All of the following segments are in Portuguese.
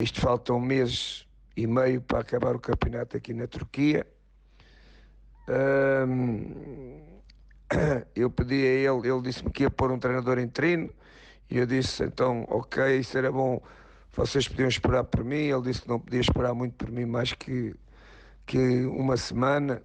Isto falta um mês e meio para acabar o campeonato aqui na Turquia. Eu pedi a ele disse-me que ia pôr um treinador interino, e eu disse, então, ok, isso era bom, vocês podiam esperar por mim. Ele disse que não podia esperar muito por mim, mais que uma semana.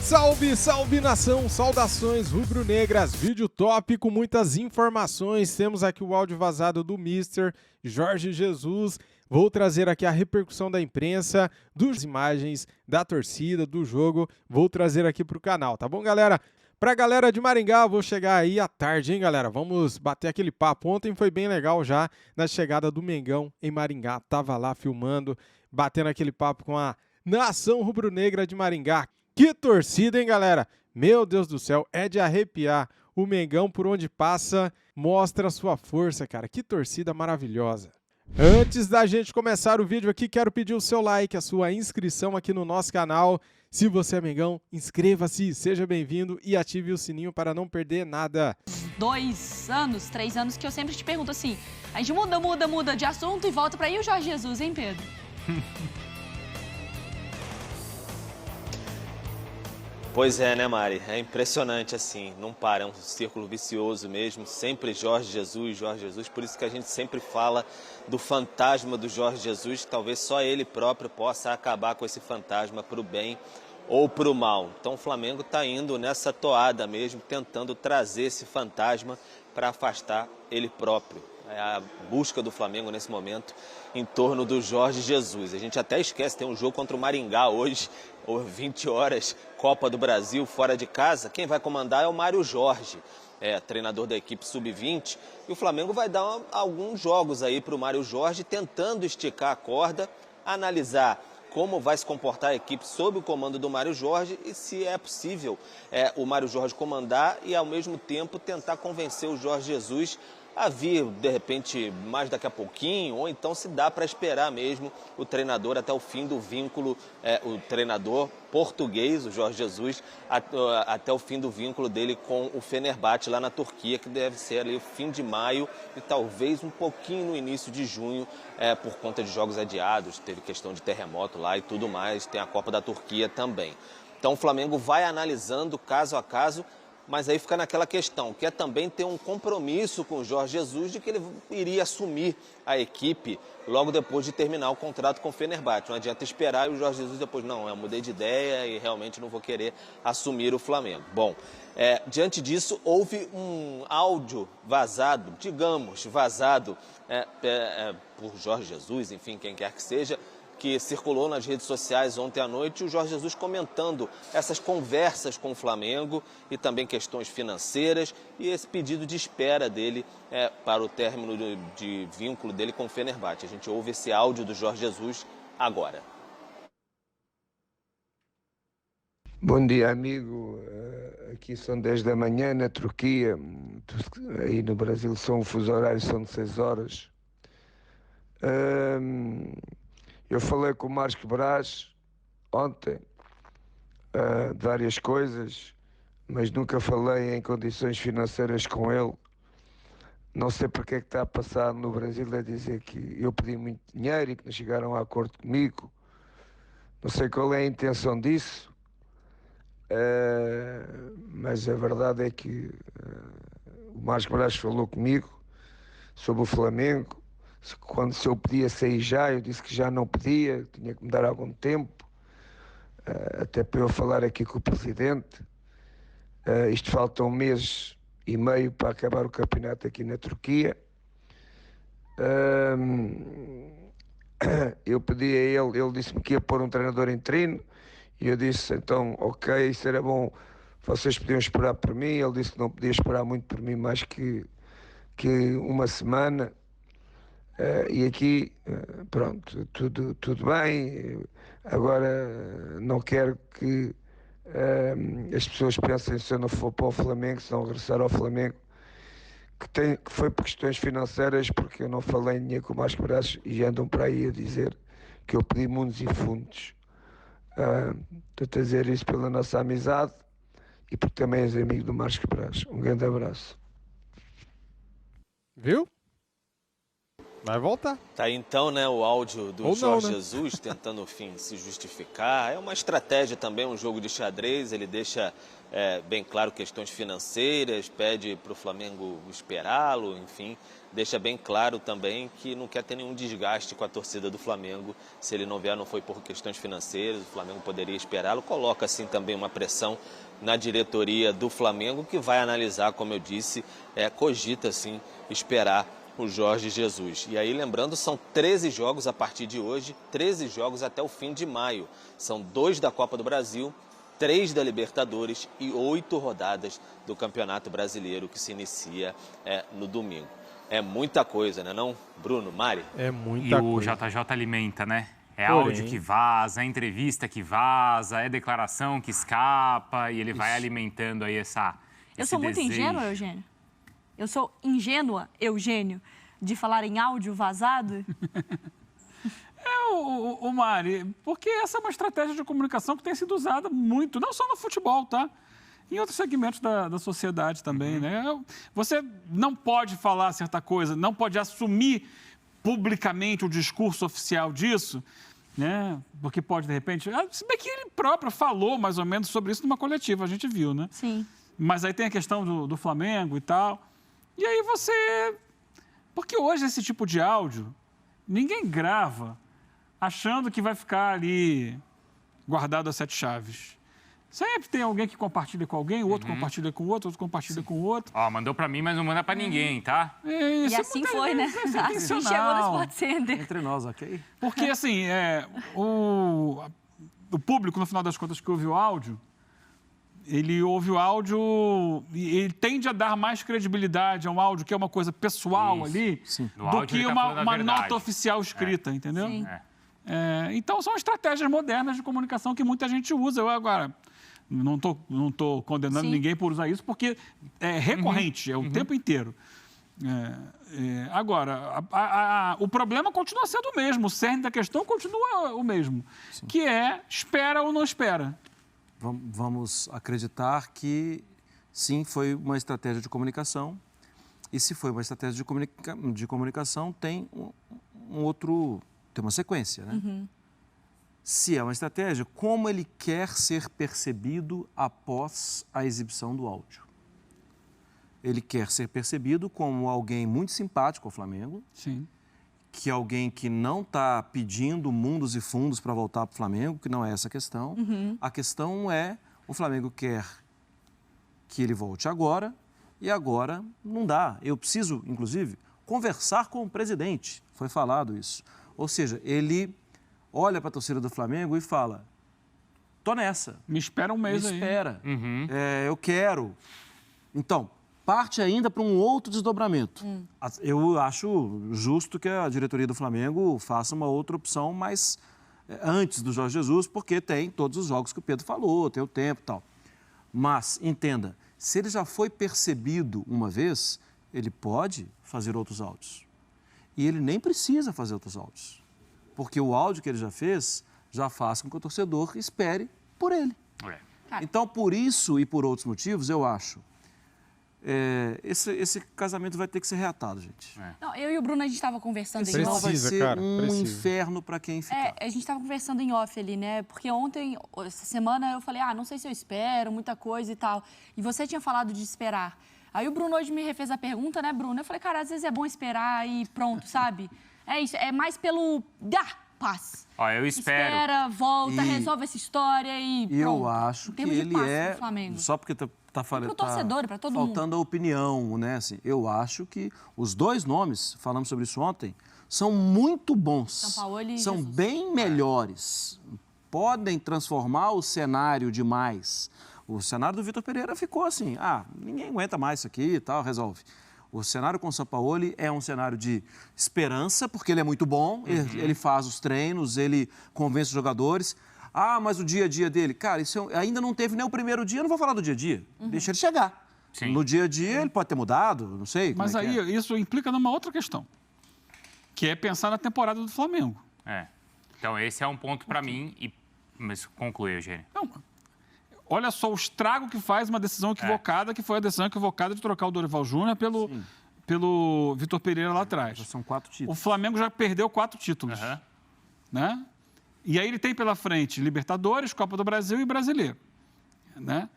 Salve, salve nação, saudações rubro-negras, vídeo top com muitas informações. Temos aqui o áudio vazado do Mister Jorge Jesus. Vou trazer aqui a repercussão da imprensa, das imagens, da torcida, do jogo. Vou trazer aqui pro canal, tá bom, galera? Pra galera de Maringá, vou chegar aí à tarde, hein, galera? Vamos bater aquele papo. Ontem foi bem legal já na chegada do Mengão em Maringá. Tava lá filmando, batendo aquele papo com a nação rubro-negra de Maringá. Que torcida, hein, galera? Meu Deus do céu, é de arrepiar. O Mengão, por onde passa, mostra a sua força, cara. Que torcida maravilhosa. Antes da gente começar o vídeo aqui, quero pedir o seu like, a sua inscrição aqui no nosso canal. Se você é Mengão, inscreva-se, seja bem-vindo e ative o sininho para não perder nada. 2 anos, 3 anos que eu sempre te pergunto assim, a gente muda de assunto e volta para aí o Jorge Jesus, hein, Pedro? Pois é, né, Mari? É impressionante, assim, não para, é um círculo vicioso mesmo, sempre Jorge Jesus, por isso que a gente sempre fala do fantasma do Jorge Jesus, que talvez só ele próprio possa acabar com esse fantasma para o bem ou para o mal. Então o Flamengo está indo nessa toada mesmo, tentando trazer esse fantasma para afastar ele próprio. É a busca do Flamengo nesse momento em torno do Jorge Jesus. A gente até esquece, tem um jogo contra o Maringá hoje, ou 20 horas, Copa do Brasil, fora de casa. Quem vai comandar é o Mário Jorge, treinador da equipe Sub-20. E o Flamengo vai dar alguns jogos aí para o Mário Jorge, tentando esticar a corda, analisar como vai se comportar a equipe sob o comando do Mário Jorge e se é possível o Mário Jorge comandar e, ao mesmo tempo, tentar convencer o Jorge Jesus a vir, de repente, mais daqui a pouquinho, ou então se dá para esperar mesmo o treinador até o fim do vínculo, o treinador português, o Jorge Jesus, até o fim do vínculo dele com o Fenerbahçe lá na Turquia, que deve ser ali o fim de maio e talvez um pouquinho no início de junho, por conta de jogos adiados, teve questão de terremoto lá e tudo mais, tem a Copa da Turquia também. Então o Flamengo vai analisando caso a caso, mas aí fica naquela questão, que é também ter um compromisso com o Jorge Jesus de que ele iria assumir a equipe logo depois de terminar o contrato com o Fenerbahçe. Não adianta esperar e o Jorge Jesus depois, não, eu mudei de ideia e realmente não vou querer assumir o Flamengo. Bom, diante disso, houve um áudio vazado, digamos, vazado por Jorge Jesus, enfim, quem quer que seja, que circulou nas redes sociais ontem à noite, o Jorge Jesus comentando essas conversas com o Flamengo e também questões financeiras e esse pedido de espera dele para o término de vínculo dele com o Fenerbahçe. A gente ouve esse áudio do Jorge Jesus agora. Bom dia, amigo. Aqui são 10 da manhã na Turquia. Aí no Brasil são o fuso horário, são de 6 horas. Eu falei com o Marcos Braz ontem de várias coisas, mas nunca falei em condições financeiras com ele. Não sei porque é que está a passar no Brasil a dizer que eu pedi muito dinheiro e que não chegaram a acordo comigo. Não sei qual é a intenção disso, mas a verdade é que o Marcos Braz falou comigo sobre o Flamengo. Se eu podia sair já, eu disse que já não podia, tinha que me dar algum tempo, até para eu falar aqui com o Presidente. Isto falta um mês e meio para acabar o campeonato aqui na Turquia. Eu pedi a ele disse-me que ia pôr um treinador interino, e eu disse, então, ok, isso era bom, vocês podiam esperar por mim. Ele disse que não podia esperar muito por mim, mais que uma semana. E aqui, pronto, tudo bem. Agora não quero que as pessoas pensem, se eu não for para o Flamengo, se não regressar ao Flamengo, que foi por questões financeiras, porque eu não falei nem com o Márcio Braz e andam para aí a dizer que eu pedi mundos e fundos. Estou a dizer isso pela nossa amizade, e porque também és amigo do Marcos Braz. Um grande abraço. Viu? Vai voltar. Tá aí então, né, o áudio do Ou Jorge não, né? Jesus tentando, enfim, se justificar. É uma estratégia também, um jogo de xadrez. Ele deixa bem claro questões financeiras, pede para o Flamengo esperá-lo, enfim. Deixa bem claro também que não quer ter nenhum desgaste com a torcida do Flamengo. Se ele não vier, não foi por questões financeiras, o Flamengo poderia esperá-lo. Coloca, assim, também uma pressão na diretoria do Flamengo, que vai analisar, como eu disse, cogita, assim, esperar o Jorge Jesus. E aí, lembrando, são 13 jogos a partir de hoje, 13 jogos até o fim de maio. São 2 da Copa do Brasil, 3 da Libertadores e 8 rodadas do Campeonato Brasileiro, que se inicia no domingo. É muita coisa, né não, Bruno, Mari? É muita coisa. E o JJ alimenta, né? É Porém, áudio que vaza, é entrevista que vaza, é declaração que escapa e ele vai alimentando aí esse Eu sou muito desejo. ingênua, Eugênio. Eu sou ingênua, Eugênio, de falar em áudio vazado. O Mari, porque essa é uma estratégia de comunicação que tem sido usada muito, não só no futebol, tá? Em outros segmentos da sociedade também, né? Você não pode falar certa coisa, não pode assumir publicamente o discurso oficial disso, né? Porque pode, de repente... Se bem que ele próprio falou mais ou menos sobre isso numa coletiva, a gente viu, né? Sim. Mas aí tem a questão do Flamengo e tal. E aí você... Porque hoje esse tipo de áudio, ninguém grava achando que vai ficar ali guardado a 7 chaves. Sempre tem alguém que compartilha com alguém, o outro compartilha com o outro, outro compartilha com o outro. Ó, mandou pra mim, mas não manda pra ninguém, tá? E assim foi, né? Assim chegou no Sport Center. Entre nós, ok? Porque, assim, o público, no final das contas, que ouve o áudio, ele ouve o áudio e ele tende a dar mais credibilidade a um áudio que é uma coisa pessoal Isso, ali, No do áudio que ele tá falando a uma verdade. nota oficial escrita, entendeu? Sim. Então, são estratégias modernas de comunicação que muita gente usa. Eu, agora, não tô condenando Sim. ninguém por usar isso, porque é recorrente, é o tempo inteiro. Agora, o problema continua sendo o mesmo, o cerne da questão continua o mesmo, que é espera ou não espera. Vamos acreditar que, sim, foi uma estratégia de comunicação. E se foi uma estratégia de comunicação, tem tem uma sequência, né? Se é uma estratégia, como ele quer ser percebido após a exibição do áudio? Ele quer ser percebido como alguém muito simpático ao Flamengo, Sim. que alguém que não está pedindo mundos e fundos para voltar para o Flamengo, que não é essa a questão. A questão é, o Flamengo quer que ele volte agora, e agora não dá. Eu preciso, inclusive, conversar com o presidente. Foi falado isso. Ou seja, ele olha para a torcida do Flamengo e fala, tô nessa. Me espera um mês Me aí. espera. Eu quero. Então, parte ainda para um outro desdobramento. Eu acho justo que a diretoria do Flamengo faça uma outra opção, mas antes do Jorge Jesus, porque tem todos os jogos que o Pedro falou, tem o tempo e tal. Mas, entenda, se ele já foi percebido uma vez, ele pode fazer outros áudios. E ele nem precisa fazer outros áudios. Porque o áudio que ele já fez, já faz com que o torcedor espere por ele. Então, por isso e por outros motivos, eu acho... esse casamento vai ter que ser reatado, gente. Não, eu e o Bruno, a gente estava conversando em Senão off. vai ser um precisa. inferno para quem ficar. A gente estava conversando em off ali, né? Porque ontem, essa semana, eu falei, não sei se eu espero, muita coisa e tal. E você tinha falado de esperar. Aí o Bruno hoje me refez a pergunta, né, Bruno? Eu falei, cara, às vezes é bom esperar e pronto, sabe? É isso, é mais pelo... paz. Ó, eu espero. Espera, volta, E- resolve essa história e pronto. Eu acho Em que termos de ele paz é... pro Flamengo. Só porque tá falando... pro torcedor, pra todo mundo. faltando a opinião, né? Assim, eu acho que os dois nomes, falamos sobre isso ontem, são muito bons. Sampaoli e São Jesus. bem melhores. Podem transformar o cenário demais. O cenário do Vitor Pereira ficou assim, ninguém aguenta mais isso aqui e tal, resolve. O cenário com o Sampaoli é um cenário de esperança, porque ele é muito bom, ele faz os treinos, ele convence os jogadores. Mas o dia a dia dele, cara, isso ainda não teve nem o primeiro dia, eu não vou falar do dia a dia, deixa ele chegar. Sim. No dia a dia ele pode ter mudado, não sei. Mas como é aí que é. isso implica numa outra questão, que é pensar na temporada do Flamengo. Então, esse é um ponto pra mim. Mas conclui, Eugênio. Não, Olha só o estrago que faz uma decisão equivocada, que foi a decisão equivocada de trocar o Dorival Júnior pelo Vitor Pereira lá atrás. Já são 4 títulos. O Flamengo já perdeu 4 títulos. Né? E aí ele tem pela frente Libertadores, Copa do Brasil e Brasileiro. Né?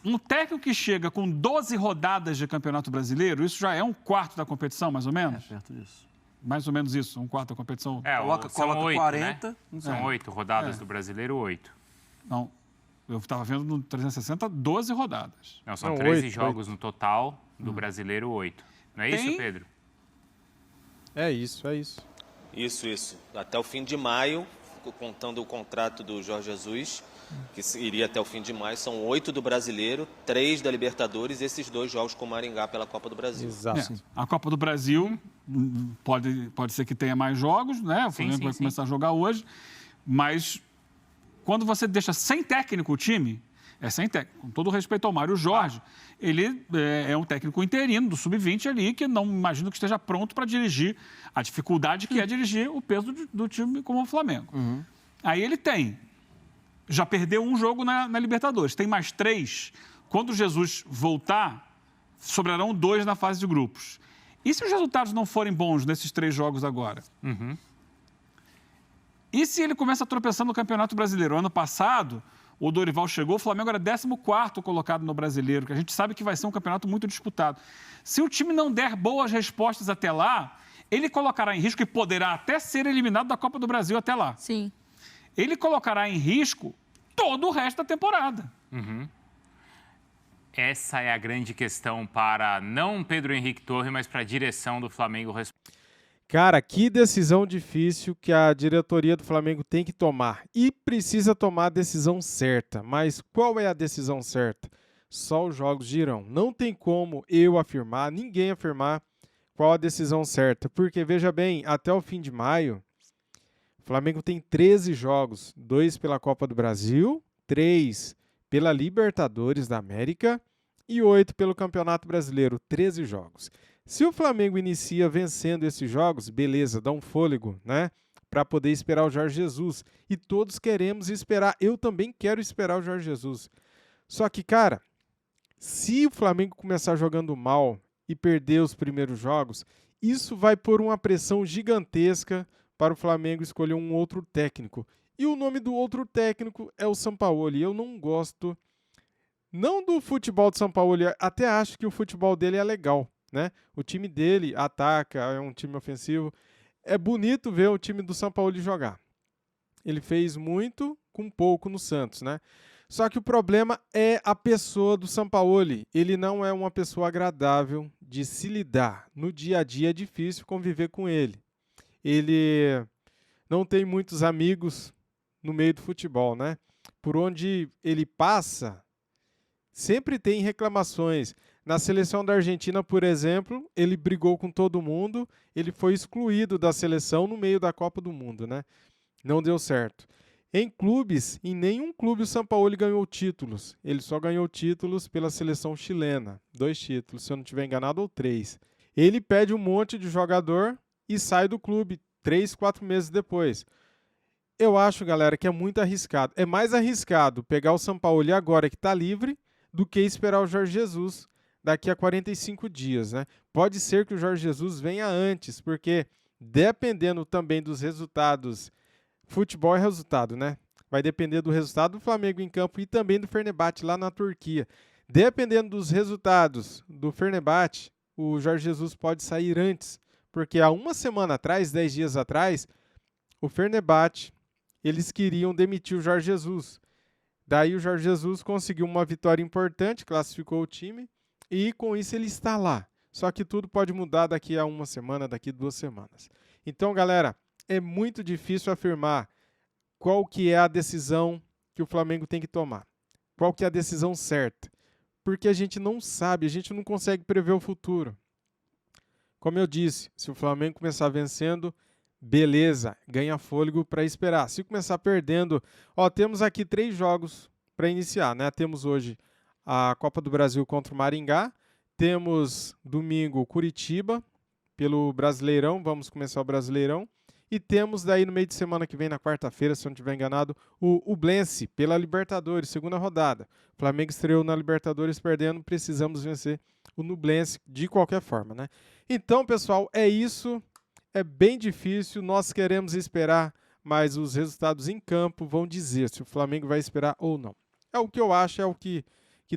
Um técnico que chega com 12 rodadas de Campeonato Brasileiro, isso já é 1/4 da competição, mais ou menos? Perto disso. Mais ou menos isso, 1/4 da competição. Coloca 8, 40. Né? São 8 rodadas do Brasileiro, 8. Não, eu estava vendo no 360, 12 rodadas. Não, são 13 jogos no total, do Brasileiro, 8. Não é isso, Pedro? É isso. Isso. Até o fim de maio, contando o contrato do Jorge Jesus, que iria até o fim de maio, são 8 do Brasileiro, 3 da Libertadores e esses 2 jogos com o Maringá pela Copa do Brasil. Exato. A Copa do Brasil pode ser que tenha mais jogos, né? O Flamengo vai começar a jogar hoje, mas quando você deixa sem técnico o time, é sem técnico. Com todo respeito ao Mário Jorge, ele é um técnico interino do Sub-20 ali, que não imagino que esteja pronto para dirigir a dificuldade que é dirigir o peso do time como o Flamengo. Aí ele já perdeu um jogo na Libertadores, tem mais 3. Quando o Jesus voltar, sobrarão 2 na fase de grupos. E se os resultados não forem bons nesses 3 jogos agora? E se ele começa tropeçando no Campeonato Brasileiro? Ano passado, o Dorival chegou, o Flamengo era 14º colocado no Brasileiro, que a gente sabe que vai ser um campeonato muito disputado. Se o time não der boas respostas até lá, ele colocará em risco, e poderá até ser eliminado da Copa do Brasil até lá. Sim. Ele colocará em risco todo o resto da temporada. Essa é a grande questão para não Pedro Henrique Torre, mas para a direção do Flamengo. Cara, que decisão difícil que a diretoria do Flamengo tem que tomar. E precisa tomar a decisão certa. Mas qual é a decisão certa? Só os jogos dirão. Não tem como eu afirmar, ninguém afirmar qual a decisão certa. Porque, veja bem, até o fim de maio, o Flamengo tem 13 jogos. 2 pela Copa do Brasil, 3 pela Libertadores da América e 8 pelo Campeonato Brasileiro. 13 jogos. Se o Flamengo inicia vencendo esses jogos, beleza, dá um fôlego, né? Para poder esperar o Jorge Jesus. E todos queremos esperar. Eu também quero esperar o Jorge Jesus. Só que, cara, se o Flamengo começar jogando mal e perder os primeiros jogos, isso vai pôr uma pressão gigantesca para o Flamengo escolher um outro técnico. E o nome do outro técnico é o Sampaoli. Eu não gosto, não do futebol do Sampaoli, até acho que o futebol dele é legal. Né? O time dele ataca, é um time ofensivo. É bonito ver o time do Sampaoli jogar. Ele fez muito com pouco no Santos, né? Só que o problema é a pessoa do Sampaoli. Ele não é uma pessoa agradável de se lidar. No dia a dia é difícil conviver com ele. Ele não tem muitos amigos no meio do futebol, né? Por onde ele passa, sempre tem reclamações. Na seleção da Argentina, por exemplo, ele brigou com todo mundo, ele foi excluído da seleção no meio da Copa do Mundo, né? Não deu certo. Em clubes, em nenhum clube o Sampaoli ganhou títulos. Ele só ganhou títulos pela seleção chilena. 2 títulos, se eu não estiver enganado, ou 3. Ele pede um monte de jogador e sai do clube 3, 4 meses depois. Eu acho, galera, que é muito arriscado. É mais arriscado pegar o Sampaoli agora que está livre do que esperar o Jorge Jesus daqui a 45 dias, né? Pode ser que o Jorge Jesus venha antes, porque dependendo também dos resultados, futebol é resultado, né? Vai depender do resultado do Flamengo em campo e também do Fenerbahçe lá na Turquia. Dependendo dos resultados do Fenerbahçe, o Jorge Jesus pode sair antes, porque há uma semana atrás, 10 dias atrás, o Fenerbahçe, eles queriam demitir o Jorge Jesus. Daí o Jorge Jesus conseguiu uma vitória importante, classificou o time, e com isso ele está lá. Só que tudo pode mudar daqui a uma semana, daqui a 2 semanas. Então, galera, é muito difícil afirmar qual que é a decisão que o Flamengo tem que tomar. Qual que é a decisão certa. Porque a gente não sabe, a gente não consegue prever o futuro. Como eu disse, se o Flamengo começar vencendo, beleza, ganha fôlego para esperar. Se começar perdendo, temos aqui 3 jogos para iniciar, né? Temos hoje a Copa do Brasil contra o Maringá. Temos domingo Curitiba pelo Brasileirão, vamos começar o Brasileirão. E temos daí no meio de semana que vem, na quarta-feira, se eu não estiver enganado, o Ublense pela Libertadores, segunda rodada. O Flamengo estreou na Libertadores perdendo, precisamos vencer o Nublense de qualquer forma, né? Então, pessoal, é isso. É bem difícil, nós queremos esperar, mas os resultados em campo vão dizer se o Flamengo vai esperar ou não. É o que eu acho, é o que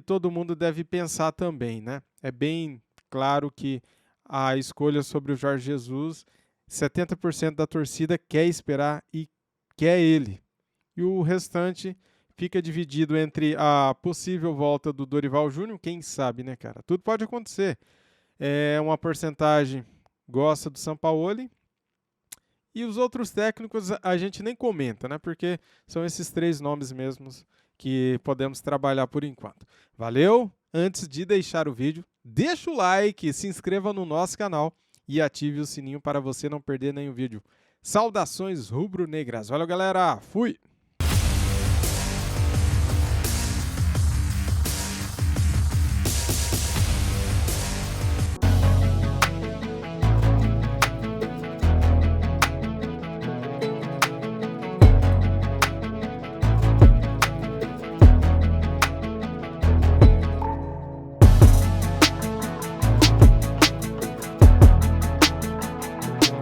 todo mundo deve pensar também, né? É bem claro que a escolha sobre o Jorge Jesus, 70% da torcida quer esperar e quer ele. E o restante fica dividido entre a possível volta do Dorival Júnior, quem sabe, né, cara? Tudo pode acontecer. É uma porcentagem gosta do Sampaoli. E os outros técnicos a gente nem comenta, né? Porque são esses 3 nomes mesmos que podemos trabalhar por enquanto. Valeu? Antes de deixar o vídeo, deixa o like, se inscreva no nosso canal e ative o sininho para você não perder nenhum vídeo. Saudações rubro-negras. Valeu, galera. Fui!